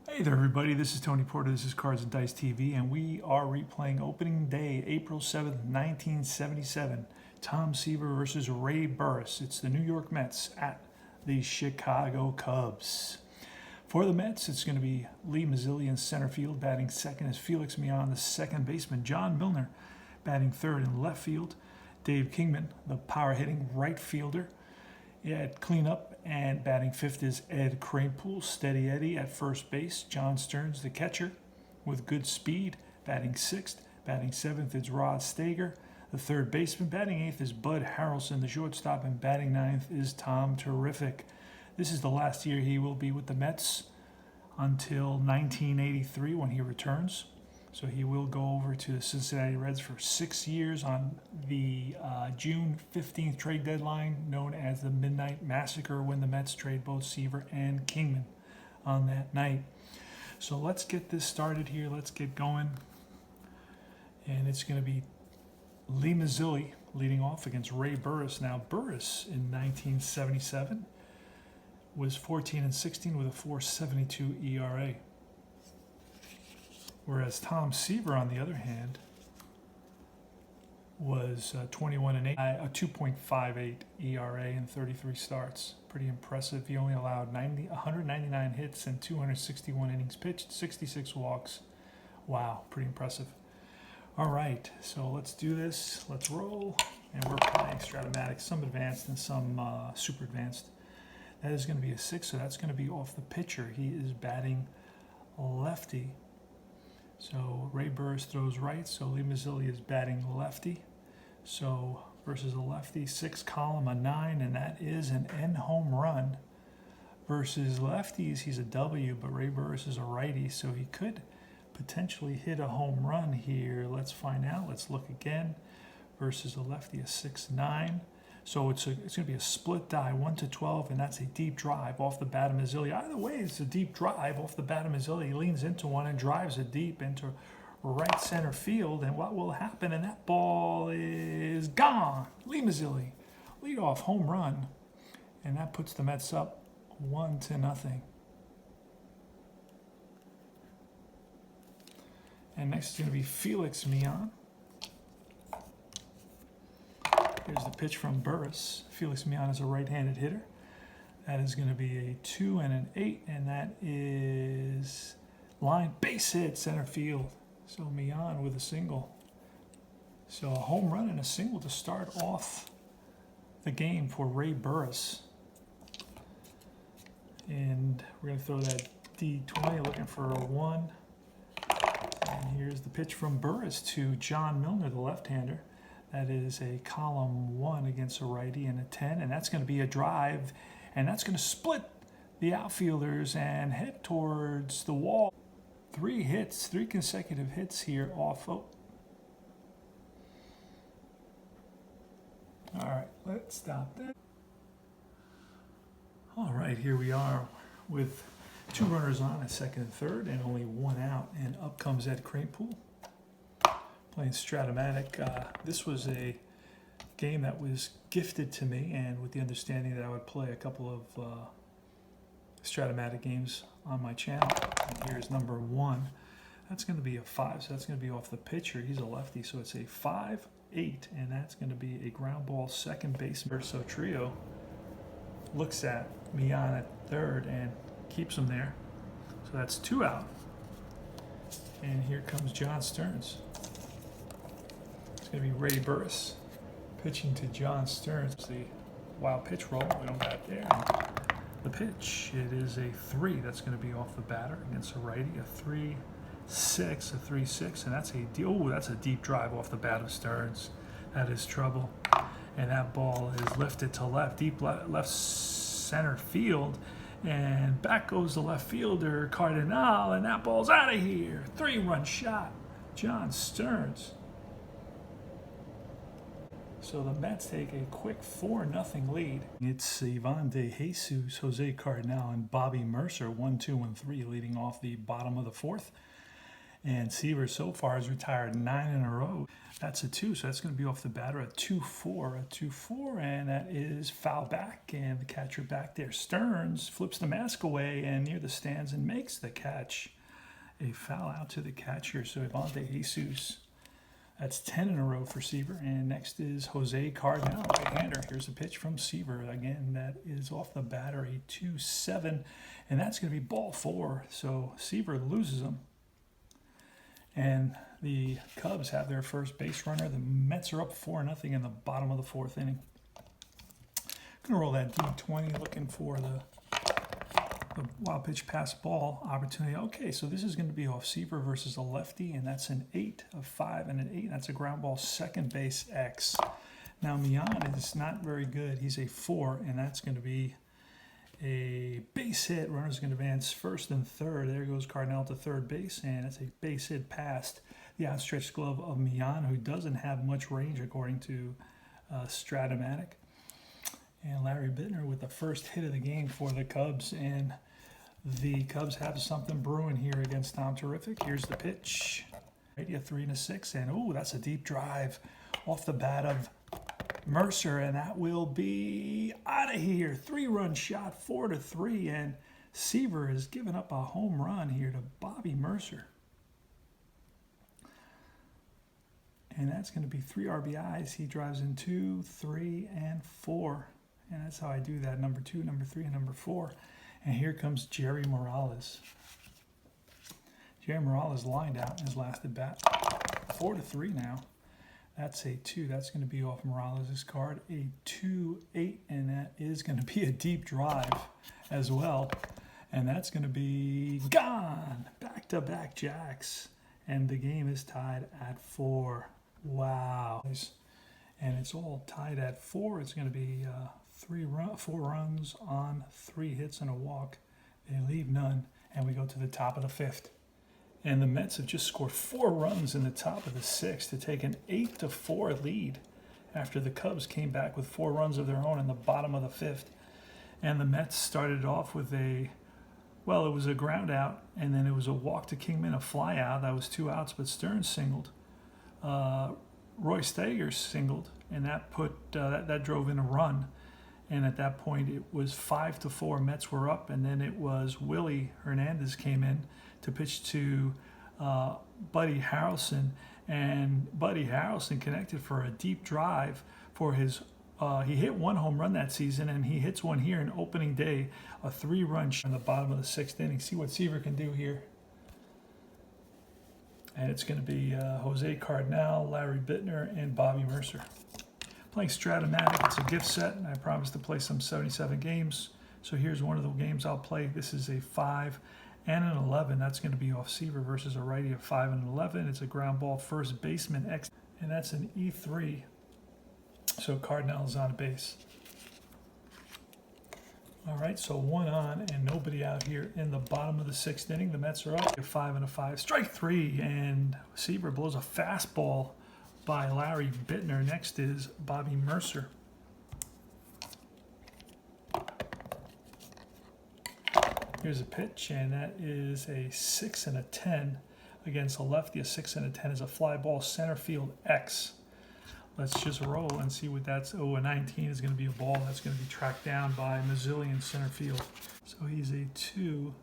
Hey there everybody, this is Tony Porter, this is Cards and Dice TV, and we are replaying opening day, April 7th, 1977. Tom Seaver versus Ray Burris. It's the New York Mets at the Chicago Cubs. For the Mets, it's going to be Lee Mazzilli in center field. Batting second is Felix Meon, the second baseman. John Milner batting third in left field. Dave Kingman, the power-hitting right fielder, at cleanup, and batting fifth is Ed Kranepool, Steady Eddie at first base. John Stearns, the catcher, with good speed, batting sixth. Batting seventh is Rod Stager, the third baseman. Batting eighth is Bud Harrelson, the shortstop, and batting ninth is Tom Terrific. This is the last year he will be with the Mets until 1983 when he returns. So he will go over to the Cincinnati Reds for 6 years on the June 15th trade deadline, known as the Midnight Massacre, when the Mets trade both Seaver and Kingman on that night. So let's get this started here. Let's get going. And it's going to be Lee Mazzilli leading off against Ray Burris. Now, Burris in 1977 was 14-16 with a 4.72 ERA. Whereas Tom Seaver, on the other hand, was 21-8, a 2.58 ERA in 33 starts. Pretty impressive. He only allowed 199 hits and 261 innings pitched, 66 walks. Wow, pretty impressive. All right, so let's do this. Let's roll. And we're playing Strat-O-Matic, some advanced and some super advanced. That is going to be a 6, so that's going to be off the pitcher. He is batting lefty. So Ray Burris throws right, so Lee Mazzilli is batting lefty. So versus a lefty, 6 column, a 9, and that is an N home run. Versus lefties, he's a W, but Ray Burris is a righty, so he could potentially hit a home run here. Let's find out. Let's look again. Versus a lefty, a 6-9. So it's going to be a split die, 1-12, and that's a deep drive off the bat of Mazzilli. Either way, it's a deep drive off the bat of Mazzilli. He leans into one and drives it deep into right center field. And what will happen? And that ball is gone. Lee Mazzilli, leadoff home run, and that puts the Mets up 1-0. And next is going to be Felix Meon. Here's the pitch from Burris. Felix Meon is a right-handed hitter. That is going to be a 2 and an 8, and that is line base hit center field. So Meon with a single. So a home run and a single to start off the game for Ray Burris. And we're going to throw that D20, looking for a 1. And here's the pitch from Burris to John Milner, the left-hander. That is a column 1 against a righty and a 10, and that's going to be a drive, and that's going to split the outfielders and head towards the wall. 3 hits, 3 consecutive hits here off. Oh. All right, let's stop that. All right, here we are with 2 runners on at second and third, and only 1 out, and up comes Ed Kranepool. Playing Strat-O-Matic. This was a game that was gifted to me, and with the understanding that I would play a couple of Strat-O-Matic games on my channel. And here's number 1. That's going to be a 5, so that's going to be off the pitcher. He's a lefty, so it's a 5-8, and that's going to be a ground ball second baseman. So trio looks at Meon at third and keeps him there. So that's 2 out. And here comes John Stearns. It's going to be Ray Burris pitching to John Stearns. The wild pitch roll. We don't got it there. The pitch. It is a 3. That's going to be off the batter against a righty. A 3-6, a 3-6, and that's a deep drive off the bat of Stearns. That is trouble. And that ball is lifted to left, deep left center field. And back goes the left fielder, Cardinal, and that ball's out of here. 3-run shot. John Stearns. So the Mets take a quick 4-0 lead. It's Ivan De Jesus, Jose Cardinal, and Bobby Mercer, 1, 2, and 3, leading off the bottom of the 4th. And Seaver so far has retired 9 in a row. That's a 2, so that's going to be off the batter, a 2-4, a 2-4, and that is foul back, and the catcher back there. Stearns flips the mask away and near the stands and makes the catch. A foul out to the catcher, so Ivante Jesus. That's 10 in a row for Seaver. And next is Jose Cardinal, right-hander. Here's a pitch from Seaver. Again, that is off the batter, a 2-7, and that's going to be ball 4. So Seaver loses them. And the Cubs have their first base runner. The Mets are up 4-0 in the bottom of the 4th inning. Going to roll that D20, looking for the wild pitch pass ball opportunity. Okay, so this is going to be off Seaver versus a lefty, and that's an 8, a 5, and an 8. That's a ground ball, second base X. Now Meon is not very good. He's a 4, and that's going to be a base hit. Runner's going to advance first and third. There goes Cardinal to third base, and it's a base hit past the outstretched glove of Meon, who doesn't have much range according to Strat-O-Matic. And Larry Bittner with the first hit of the game for the Cubs, and the Cubs have something brewing here against Tom Terrific. Here's the pitch. Right, a 3 and a 6, and oh, that's a deep drive off the bat of Mercer, and that will be out of here. 3-run shot, 4-3, and Seaver has given up a home run here to Bobby Mercer. And that's going to be 3 RBIs. He drives in 2, 3, and 4. And that's how I do that, number 2, number 3, and number 4. And here comes Jerry Morales. Jerry Morales lined out in his last at bat. 4-3 now. That's a 2. That's going to be off Morales' card. A 2-8, and that is going to be a deep drive as well. And that's going to be gone. Back-to-back jacks. And the game is tied at 4. Wow. And it's all tied at 4. It's going to be 4 runs on 3 hits and a walk. They leave none, and we go to the top of the 5th. And the Mets have just scored 4 runs in the top of the 6th to take an 8-4 lead after the Cubs came back with 4 runs of their own in the bottom of the 5th. And the Mets started off with it was a ground out, and then it was a walk to Kingman, a fly out. That was 2 outs, but Stearns singled. Roy Steger singled, and that that drove in a run. And at that point, it was 5-4. Mets were up, and then it was Willie Hernandez came in to pitch to Buddy Harrelson, and Buddy Harrelson connected for a deep drive for his. He hit 1 home run that season, and he hits one here in opening day, a 3-run shot in the bottom of the 6th inning. See what Seaver can do here. And it's going to be Jose Cardinal, Larry Bittner, and Bobby Mercer. Playing Strat-O-Matic, it's a gift set, and I promised to play some 77 games. So here's one of the games I'll play. This is a 5 and an 11. That's going to be off Seaver versus a righty of 5 and 11. It's a ground ball, first baseman X, and that's an E3. So Cardinal is on base. All right, so 1 on and nobody out here in the bottom of the 6th inning. The Mets are up 5 and a 5. Strike 3, and Seaver blows a fastball by Larry Bittner. Next is Bobby Mercer. Here's a pitch, and that is a 6 and a 10 against a lefty. A 6 and a 10 is a fly ball, center field X. Let's just roll and see what that's. Oh, a 19 is going to be a ball that's going to be tracked down by Mazzilli in center field. So he's a 2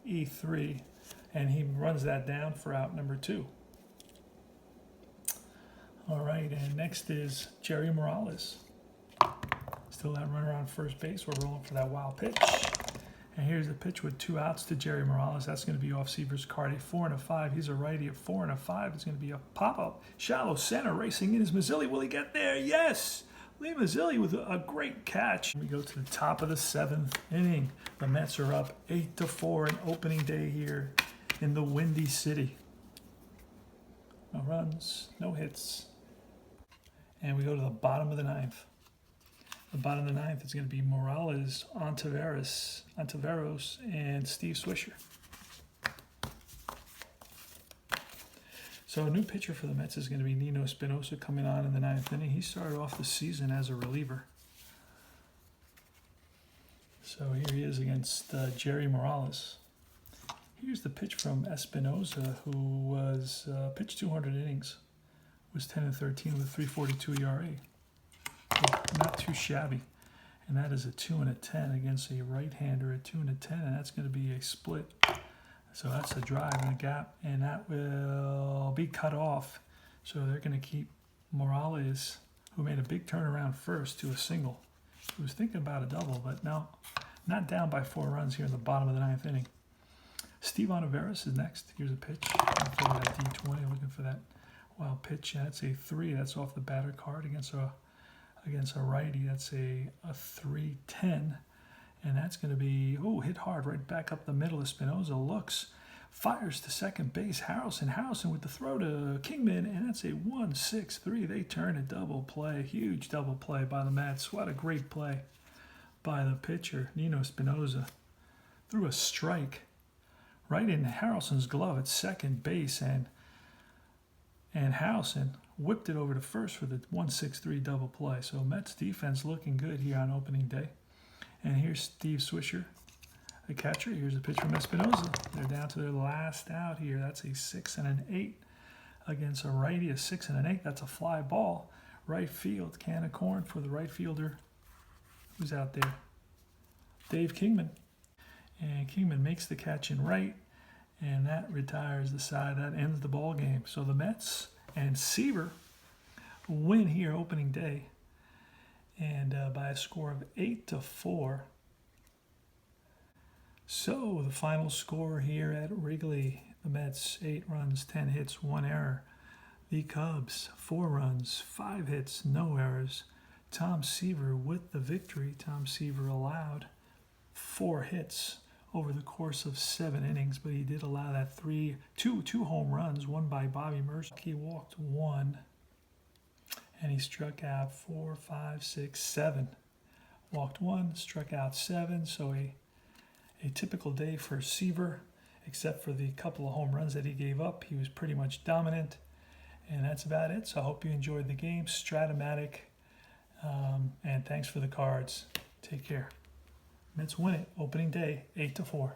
E3, and he runs that down for out number 2. All right, and next is Jerry Morales. Still that runner on first base. We're rolling for that wild pitch. And here's the pitch with 2 outs to Jerry Morales. That's going to be off Seaver's card, a 4 and a 5. He's a righty at 4 and a 5. It's going to be a pop-up. Shallow center racing in is Mazzilli. Will he get there? Yes! Lee Mazzilli with a great catch. We go to the top of the 7th inning. The Mets are up 8-4 in opening day here in the Windy City. No runs, no hits. And we go to the bottom of the 9th. The bottom of the 9th is going to be Morales, Anaveras, and Steve Swisher. So a new pitcher for the Mets is going to be Nino Espinosa coming on in the 9th inning. He started off the season as a reliever. So here he is against Jerry Morales. Here's the pitch from Espinoza, who was pitched 200 innings, was 10-13 with 3.42 ERA. So not too shabby. And that is a 2 and a 10 against a right-hander at 2 and a 10, and that's going to be a split. So that's a drive and a gap, and that will be cut off. So they're going to keep Morales, who made a big turnaround first, to a single. He was thinking about a double, but no, not down by 4 runs here in the bottom of the 9th inning. Steve Anaveras is next. Here's a pitch. For that D20, looking for that wild pitch. That's a 3. That's off the batter card against a righty. That's a 3-10. And that's going to be, hit hard right back up the middle. Espinoza looks, fires to second base. Harrelson with the throw to Kingman, and that's a 1-6-3. They turn a double play. Huge double play by the Mets. What a great play by the pitcher, Nino Espinoza. Threw a strike right in Harrelson's glove at second base, and Harrelson whipped it over to first for the 1-6-3 double play. So Mets defense looking good here on opening day. And here's Steve Swisher, the catcher. Here's a pitch from Espinoza. They're down to their last out here. That's a 6 and an 8 against a righty. A 6 and an 8. That's a fly ball. Right field. Can of corn for the right fielder. Who's out there? Dave Kingman. And Kingman makes the catch in right, and that retires the side. That ends the ball game. So the Mets and Seaver win here opening day, and by a score of 8-4. So the final score here at Wrigley: the Mets 8 runs, 10 hits, 1 error. The Cubs 4 runs, 5 hits, no errors. Tom Seaver with the victory. Tom Seaver allowed 4 hits over the course of 7 innings, but he did allow that two home runs, one by Bobby Mercer. He walked 1, and he struck out 4, 5, 6, 7. Walked 1, struck out 7. So a typical day for Seaver, except for the couple of home runs that he gave up. He was pretty much dominant, and that's about it. So I hope you enjoyed the game. Strat-O-Matic, and thanks for the cards. Take care. Mets win it opening day 8-4.